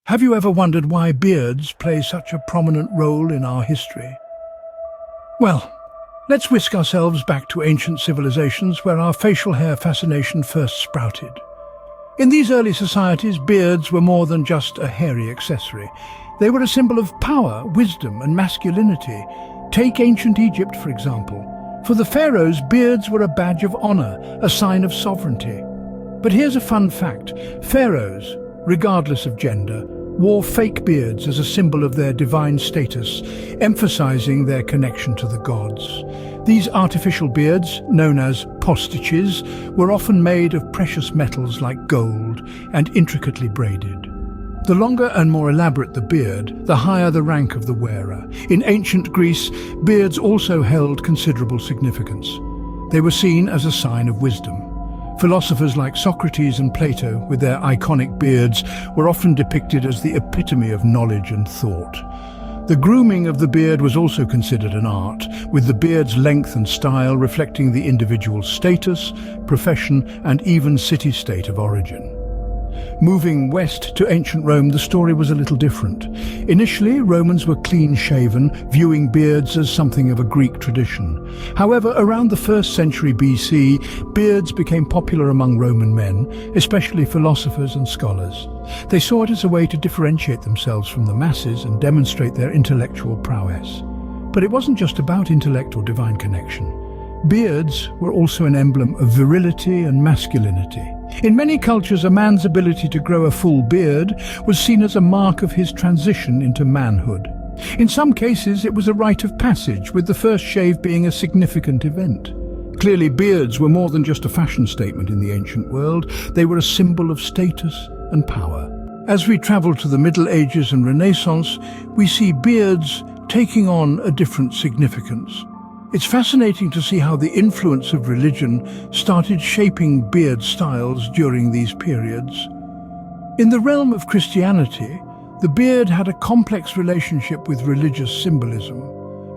Have you ever wondered why beards play such a prominent role in our history? Well, let's whisk ourselves back to ancient civilizations where our facial hair fascination first sprouted. In these early societies, beards were more than just a hairy accessory. They were a symbol of power, wisdom, and masculinity. Take ancient Egypt, for example. For the pharaohs, beards were a badge of honor, a sign of sovereignty. But here's a fun fact. Pharaohs, regardless of gender, wore fake beards as a symbol of their divine status, emphasizing their connection to the gods. These artificial beards, known as postiches, were often made of precious metals like gold and intricately braided. The longer and more elaborate the beard, the higher the rank of the wearer. In ancient Greece, beards also held considerable significance. They were seen as a sign of wisdom. Philosophers like Socrates and Plato, with their iconic beards, were often depicted as the epitome of knowledge and thought. The grooming of the beard was also considered an art, with the beard's length and style reflecting the individual's status, profession, and even city-state of origin. Moving west to ancient Rome, the story was a little different. Initially, Romans were clean-shaven, viewing beards as something of a Greek tradition. However, around the 1st century BC, beards became popular among Roman men, especially philosophers and scholars. They saw it as a way to differentiate themselves from the masses and demonstrate their intellectual prowess. But it wasn't just about intellect or divine connection. Beards were also an emblem of virility and masculinity. In many cultures, a man's ability to grow a full beard was seen as a mark of his transition into manhood. In some cases, it was a rite of passage, with the first shave being a significant event. Clearly, beards were more than just a fashion statement in the ancient world. They were a symbol of status and power. As we travel to the Middle Ages and Renaissance, we see beards taking on a different significance. It's fascinating to see how the influence of religion started shaping beard styles during these periods. In the realm of Christianity, the beard had a complex relationship with religious symbolism.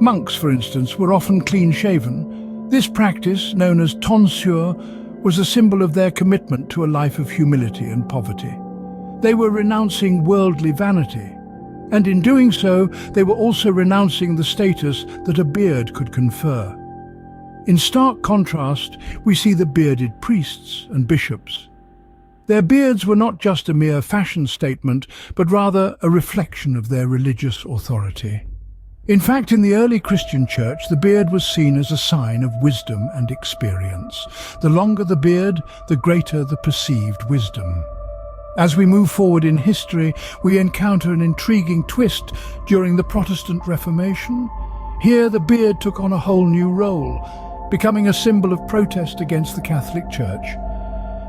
Monks, for instance, were often clean-shaven. This practice, known as tonsure, was a symbol of their commitment to a life of humility and poverty. They were renouncing worldly vanity, and in doing so, they were also renouncing the status that a beard could confer. In stark contrast, we see the bearded priests and bishops. Their beards were not just a mere fashion statement, but rather a reflection of their religious authority. In fact, in the early Christian church, the beard was seen as a sign of wisdom and experience. The longer the beard, the greater the perceived wisdom. As we move forward in history, we encounter an intriguing twist during the Protestant Reformation. Here, the beard took on a whole new role, becoming a symbol of protest against the Catholic Church.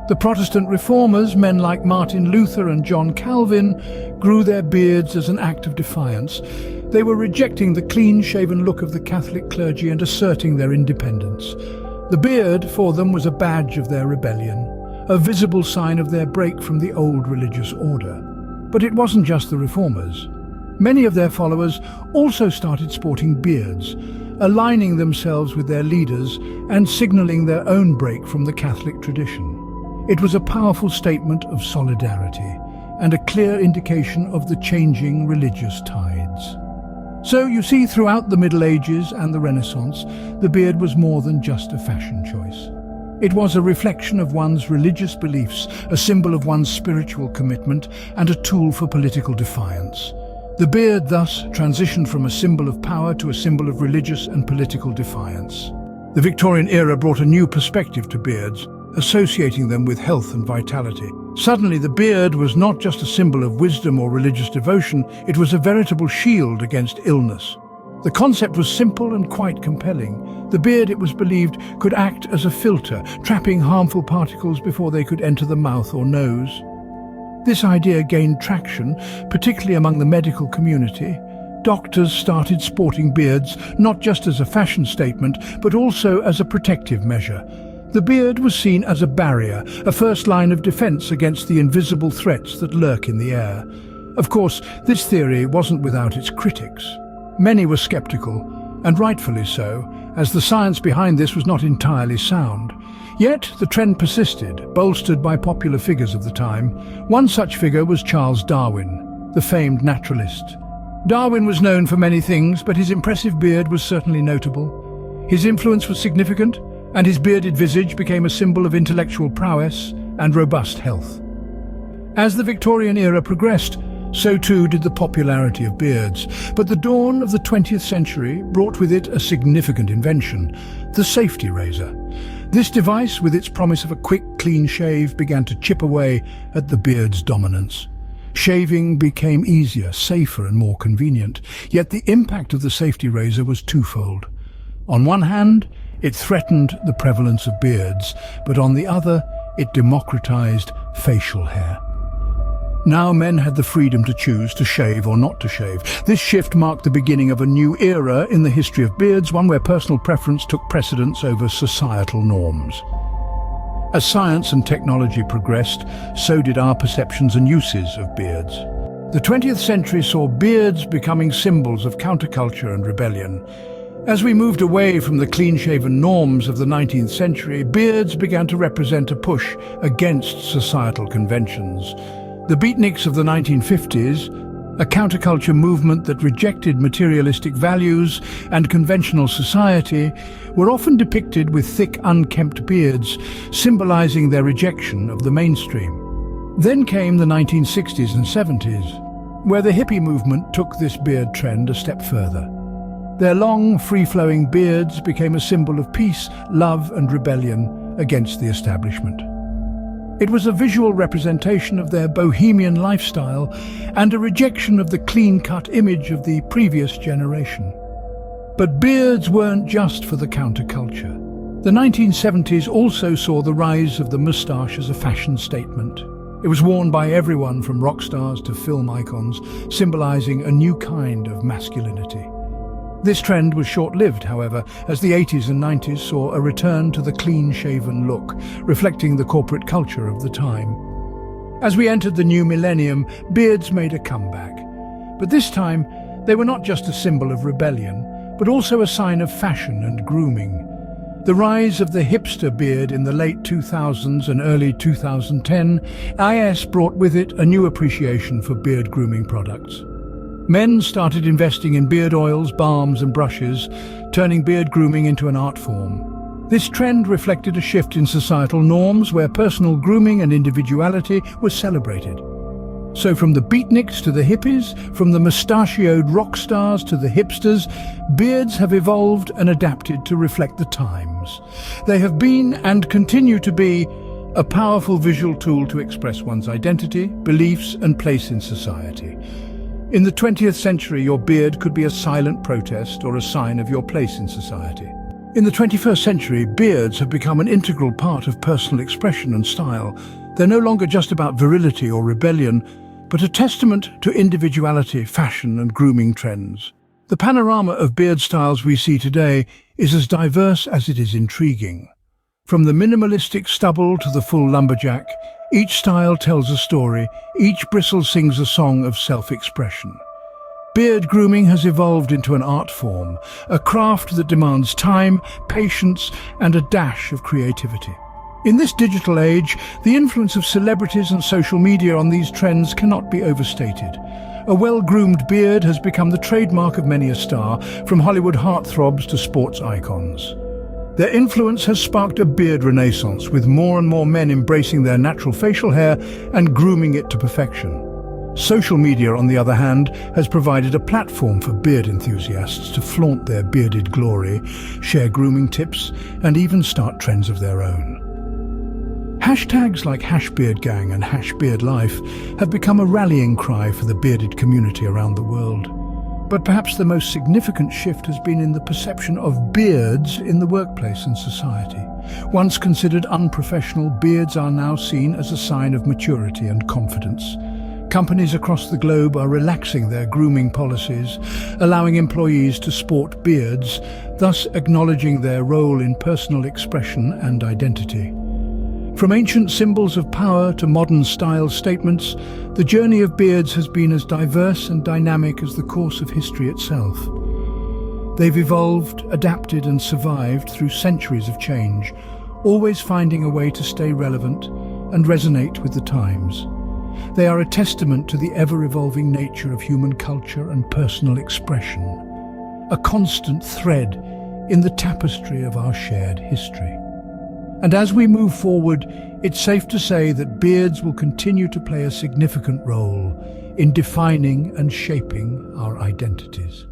The Protestant reformers, men like Martin Luther and John Calvin, grew their beards as an act of defiance. They were rejecting the clean-shaven look of the Catholic clergy and asserting their independence. The beard, for them, was a badge of their rebellion, a visible sign of their break from the old religious order. But it wasn't just the reformers. Many of their followers also started sporting beards, aligning themselves with their leaders and signaling their own break from the Catholic tradition. It was a powerful statement of solidarity and a clear indication of the changing religious tides. So you see, throughout the Middle Ages and the Renaissance, the beard was more than just a fashion choice. It was a reflection of one's religious beliefs, a symbol of one's spiritual commitment, and a tool for political defiance. The beard thus transitioned from a symbol of power to a symbol of religious and political defiance. The Victorian era brought a new perspective to beards, associating them with health and vitality. Suddenly, the beard was not just a symbol of wisdom or religious devotion, it was a veritable shield against illness. The concept was simple and quite compelling. The beard, it was believed, could act as a filter, trapping harmful particles before they could enter the mouth or nose. This idea gained traction, particularly among the medical community. Doctors started sporting beards not just as a fashion statement, but also as a protective measure. The beard was seen as a barrier, a first line of defense against the invisible threats that lurk in the air. Of course, this theory wasn't without its critics. Many were skeptical, and rightfully so, as the science behind this was not entirely sound. Yet the trend persisted, bolstered by popular figures of the time. One such figure was Charles Darwin. the famed naturalist. Darwin was known for many things, but his impressive beard was certainly notable. His influence was significant, and his bearded visage became a symbol of intellectual prowess and robust health. As the Victorian era progressed, so too did the popularity of beards. But the dawn of the 20th century brought with it a significant invention, the safety razor. This device, with its promise of a quick, clean shave, began to chip away at the beard's dominance. Shaving became easier, safer and more convenient. Yet the impact of the safety razor was twofold. On one hand, it threatened the prevalence of beards, but on the other, it democratized facial hair. Now men had the freedom to choose to shave or not to shave. This shift marked the beginning of a new era in the history of beards, one where personal preference took precedence over societal norms. As science and technology progressed, so did our perceptions and uses of beards. The 20th century saw beards becoming symbols of counterculture and rebellion. As we moved away from the clean-shaven norms of the 19th century, beards began to represent a push against societal conventions. The beatniks of the 1950s, a counterculture movement that rejected materialistic values and conventional society, were often depicted with thick, unkempt beards, symbolizing their rejection of the mainstream. Then came the 1960s and 70s, where the hippie movement took this beard trend a step further. Their long, free-flowing beards became a symbol of peace, love and rebellion against the establishment. It was a visual representation of their bohemian lifestyle and a rejection of the clean-cut image of the previous generation. But beards weren't just for the counterculture. The 1970s also saw the rise of the moustache as a fashion statement. It was worn by everyone from rock stars to film icons, symbolizing a new kind of masculinity. This trend was short-lived, however, as the 80s and 90s saw a return to the clean-shaven look, reflecting the corporate culture of the time. As we entered the new millennium, beards made a comeback. But this time, they were not just a symbol of rebellion, but also a sign of fashion and grooming. The rise of the hipster beard in the late 2000s and early 2010 IS brought with it a new appreciation for beard grooming products. Men started investing in beard oils, balms and brushes, turning beard grooming into an art form. This trend reflected a shift in societal norms where personal grooming and individuality were celebrated. So from the beatniks to the hippies, from the mustachioed rock stars to the hipsters, beards have evolved and adapted to reflect the times. They have been and continue to be a powerful visual tool to express one's identity, beliefs and place in society. In the 20th century, your beard could be a silent protest or a sign of your place in society. In the 21st century, beards have become an integral part of personal expression and style. They're no longer just about virility or rebellion, but a testament to individuality, fashion and grooming trends. The panorama of beard styles we see today is as diverse as it is intriguing. From the minimalistic stubble to the full lumberjack, each style tells a story, each bristle sings a song of self-expression. Beard grooming has evolved into an art form, a craft that demands time, patience, and a dash of creativity. In this digital age, the influence of celebrities and social media on these trends cannot be overstated. A well-groomed beard has become the trademark of many a star, from Hollywood heartthrobs to sports icons. Their influence has sparked a beard renaissance, with more and more men embracing their natural facial hair and grooming it to perfection. Social media, on the other hand, has provided a platform for beard enthusiasts to flaunt their bearded glory, share grooming tips, and even start trends of their own. Hashtags like #BeardGang and #BeardLife have become a rallying cry for the bearded community around the world. But perhaps the most significant shift has been in the perception of beards in the workplace and society. Once considered unprofessional, beards are now seen as a sign of maturity and confidence. Companies across the globe are relaxing their grooming policies, allowing employees to sport beards, thus acknowledging their role in personal expression and identity. From ancient symbols of power to modern style statements, the journey of beards has been as diverse and dynamic as the course of history itself. They've evolved, adapted and survived through centuries of change, always finding a way to stay relevant and resonate with the times. They are a testament to the ever-evolving nature of human culture and personal expression, a constant thread in the tapestry of our shared history. And as we move forward, it's safe to say that beards will continue to play a significant role in defining and shaping our identities.